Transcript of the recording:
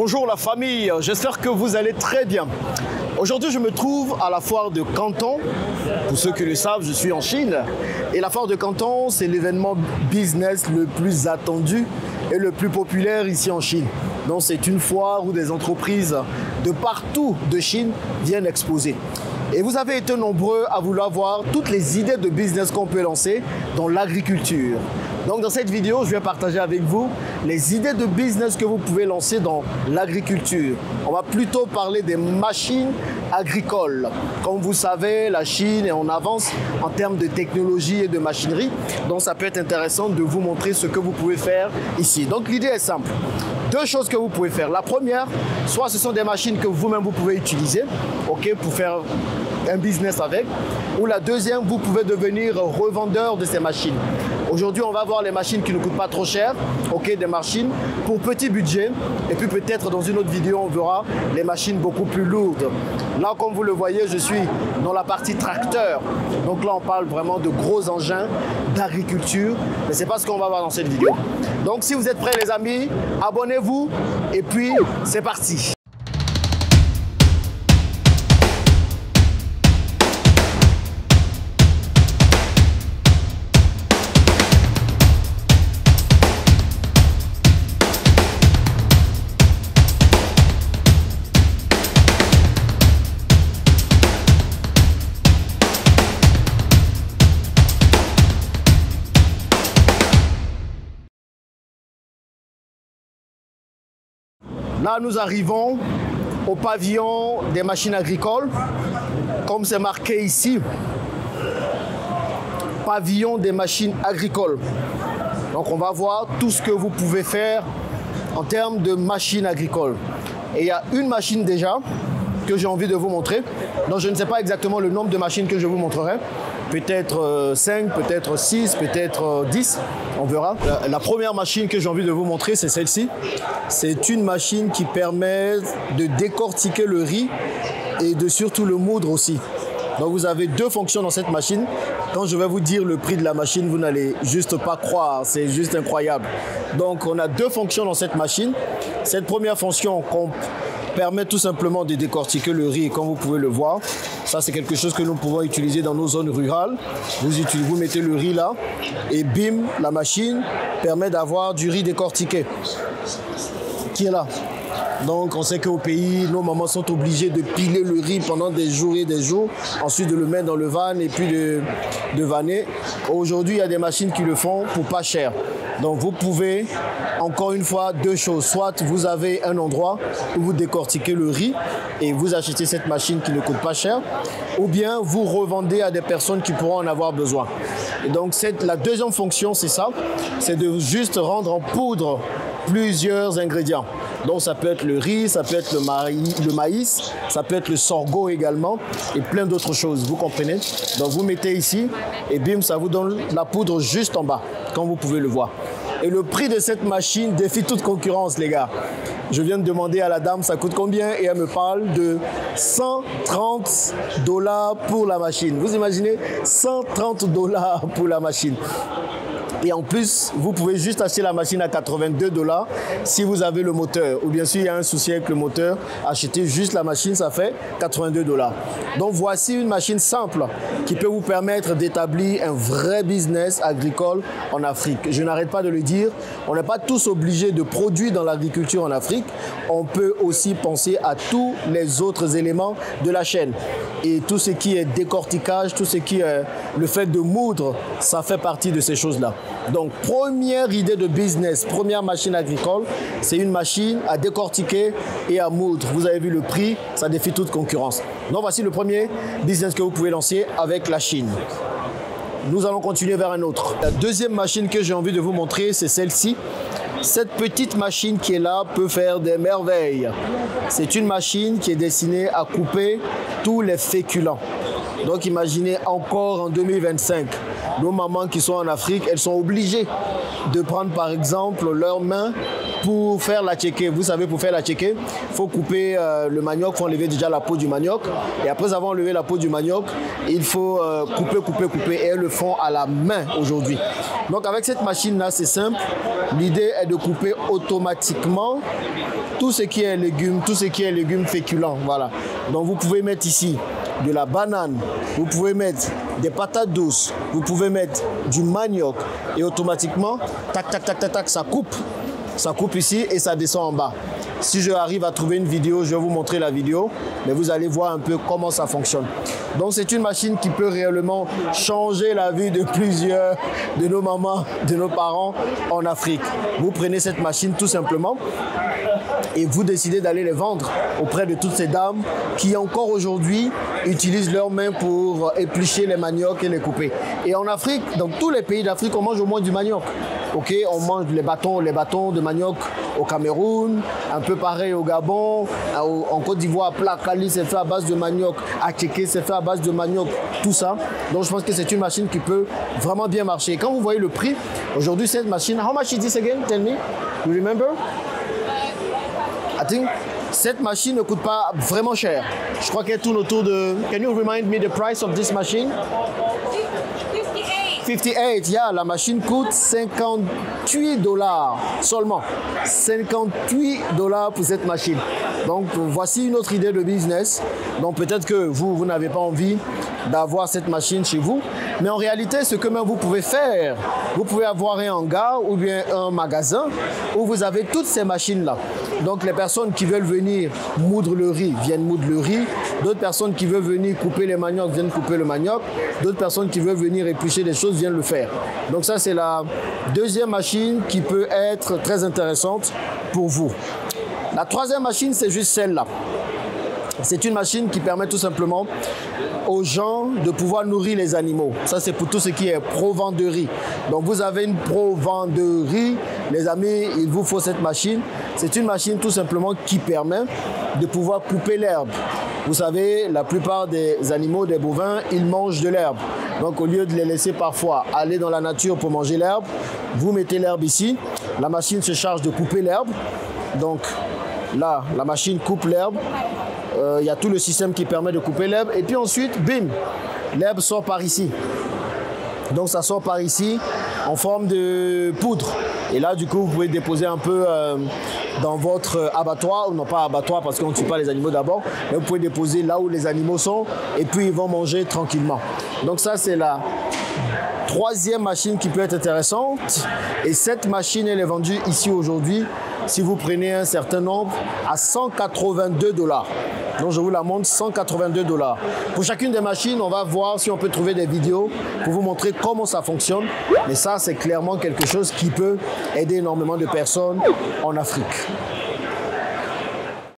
Bonjour la famille, j'espère que vous allez très bien. Aujourd'hui, je me trouve à la foire de Canton. Pour ceux qui le savent, je suis en Chine. Et la foire de Canton, c'est l'événement business le plus attendu et le plus populaire ici en Chine. Donc c'est une foire où des entreprises de partout de Chine viennent exposer. Et vous avez été nombreux à vouloir voir toutes les idées de business qu'on peut lancer dans l'agriculture. Donc dans cette vidéo, je vais partager avec vous les idées de business que vous pouvez lancer dans l'agriculture. On va plutôt parler des machines agricoles. Comme vous savez, la Chine est en avance en termes de technologie et de machinerie. Donc ça peut être intéressant de vous montrer ce que vous pouvez faire ici. Donc l'idée est simple. Deux choses que vous pouvez faire. La première, soit ce sont des machines que vous-même vous pouvez utiliser, pour faire un business avec. Ou la deuxième, vous pouvez devenir revendeur de ces machines. Aujourd'hui, on va voir les machines qui ne coûtent pas trop cher, des machines pour petit budget. Et puis peut-être dans une autre vidéo, on verra les machines beaucoup plus lourdes. Là, comme vous le voyez, je suis dans la partie tracteur. Donc là, on parle vraiment de gros engins d'agriculture. Mais ce n'est pas ce qu'on va voir dans cette vidéo. Donc si vous êtes prêts les amis, abonnez-vous et puis c'est parti. Là, nous arrivons au pavillon des machines agricoles, comme c'est marqué ici, pavillon des machines agricoles. Donc, on va voir tout ce que vous pouvez faire en termes de machines agricoles. Et il y a une machine déjà que j'ai envie de vous montrer. Donc, je ne sais pas exactement le nombre de machines que je vous montrerai. Peut-être 5, peut-être 6, peut-être 10, on verra. La première machine que j'ai envie de vous montrer, c'est celle-ci. C'est une machine qui permet de décortiquer le riz et de surtout le moudre aussi. Donc vous avez deux fonctions dans cette machine. Quand je vais vous dire le prix de la machine, vous n'allez juste pas croire, c'est juste incroyable. Donc on a deux fonctions dans cette machine. Cette première fonction permet tout simplement de décortiquer le riz, comme vous pouvez le voir. Ça, c'est quelque chose que nous pouvons utiliser dans nos zones rurales. Vous mettez le riz là et bim, la machine permet d'avoir du riz décortiqué qui est là. Donc, on sait qu'au pays, nos mamans sont obligées de piler le riz pendant des jours et des jours, ensuite de le mettre dans le van et puis de vanner. Aujourd'hui, il y a des machines qui le font pour pas cher. Donc, vous pouvez, encore une fois, deux choses. Soit vous avez un endroit où vous décortiquez le riz et vous achetez cette machine qui ne coûte pas cher, ou bien vous revendez à des personnes qui pourront en avoir besoin. Et donc, la deuxième fonction, c'est ça, c'est de juste rendre en poudre plusieurs ingrédients. Donc ça peut être le riz, ça peut être le maïs, ça peut être le sorgho également et plein d'autres choses, vous comprenez? Donc vous mettez ici et bim, ça vous donne la poudre juste en bas, comme vous pouvez le voir. Et le prix de cette machine défie toute concurrence, les gars. Je viens de demander à la dame ça coûte combien et elle me parle de 130 $ pour la machine. Vous imaginez 130 $ pour la machine. Et en plus, vous pouvez juste acheter la machine à 82 $ si vous avez le moteur. Ou bien sûr, il y a un souci avec le moteur, achetez juste la machine, ça fait 82 $. Donc voici une machine simple qui peut vous permettre d'établir un vrai business agricole en Afrique. Je n'arrête pas de le dire, on n'est pas tous obligés de produire dans l'agriculture en Afrique. On peut aussi penser à tous les autres éléments de la chaîne. Et tout ce qui est décortiquage, tout ce qui est le fait de moudre, ça fait partie de ces choses-là. Donc, première idée de business, première machine agricole, c'est une machine à décortiquer et à moudre. Vous avez vu le prix, ça défie toute concurrence. Donc, voici le premier business que vous pouvez lancer avec la Chine. Nous allons continuer vers un autre. La deuxième machine que j'ai envie de vous montrer, c'est celle-ci. Cette petite machine qui est là peut faire des merveilles. C'est une machine qui est destinée à couper tous les féculents. Donc imaginez encore en 2025, nos mamans qui sont en Afrique, elles sont obligées de prendre par exemple leurs mains pour faire la tchéké. Vous savez, pour faire la tchéké, il faut couper le manioc, il faut enlever déjà la peau du manioc. Et après avoir enlevé la peau du manioc, il faut couper. Et elles le font à la main aujourd'hui. Donc avec cette machine-là, c'est simple. L'idée est de couper automatiquement tout ce qui est légumes, tout ce qui est légumes féculents. Voilà. Donc vous pouvez mettre ici de la banane, vous pouvez mettre des patates douces, vous pouvez mettre du manioc et automatiquement, tac, tac, tac, tac, tac, ça coupe. Ça coupe ici et ça descend en bas. Si je arrive à trouver une vidéo, je vais vous montrer la vidéo, mais vous allez voir un peu comment ça fonctionne. Donc c'est une machine qui peut réellement changer la vie de plusieurs de nos mamans, de nos parents en Afrique. Vous prenez cette machine tout simplement et vous décidez d'aller les vendre auprès de toutes ces dames qui encore aujourd'hui utilisent leurs mains pour éplucher les maniocs et les couper. Et en Afrique, dans tous les pays d'Afrique, on mange au moins du manioc. Ok, on mange les bâtons de manioc au Cameroun, un peu pareil au Gabon, en Côte d'Ivoire, Plakali, c'est fait à base de manioc, à Tchéké, c'est fait à base de manioc, tout ça. Donc je pense que c'est une machine qui peut vraiment bien marcher. Quand vous voyez le prix, aujourd'hui cette machine, how much is this again? Tell me, you remember? I think cette machine ne coûte pas vraiment cher. Je crois qu'elle tourne autour de... Can you remind me the price of this machine? 58, yeah, la machine coûte 58 $ seulement. 58 $ pour cette machine. Donc voici une autre idée de business. Donc peut-être que vous n'avez pas envie d'avoir cette machine chez vous. Mais en réalité, ce que même vous pouvez faire, vous pouvez avoir un hangar ou bien un magasin où vous avez toutes ces machines-là. Donc les personnes qui veulent venir moudre le riz viennent moudre le riz. D'autres personnes qui veulent venir couper les maniocs viennent couper le manioc. D'autres personnes qui veulent venir éplucher des choses viennent le faire. Donc ça, c'est la deuxième machine qui peut être très intéressante pour vous. La troisième machine, c'est juste celle-là. C'est une machine qui permet tout simplement aux gens de pouvoir nourrir les animaux. Ça, c'est pour tout ce qui est provenderie. Donc, vous avez une provenderie, les amis, il vous faut cette machine. C'est une machine tout simplement qui permet de pouvoir couper l'herbe. Vous savez, la plupart des animaux, des bovins, ils mangent de l'herbe. Donc, au lieu de les laisser parfois aller dans la nature pour manger l'herbe, vous mettez l'herbe ici. La machine se charge de couper l'herbe. Donc, là, la machine coupe l'herbe. Il y a tout le système qui permet de couper l'herbe. Et puis ensuite, bim, l'herbe sort par ici. Donc ça sort par ici en forme de poudre. Et là, du coup, vous pouvez déposer un peu dans votre abattoir. Ou non, pas abattoir parce qu'on ne tue pas les animaux d'abord. Mais vous pouvez déposer là où les animaux sont. Et puis, ils vont manger tranquillement. Donc ça, c'est la troisième machine qui peut être intéressante. Et cette machine, elle est vendue ici aujourd'hui, si vous prenez un certain nombre, à 182 $. Donc je vous la montre, 182 $. Pour chacune des machines, on va voir si on peut trouver des vidéos pour vous montrer comment ça fonctionne. Mais ça, c'est clairement quelque chose qui peut aider énormément de personnes en Afrique.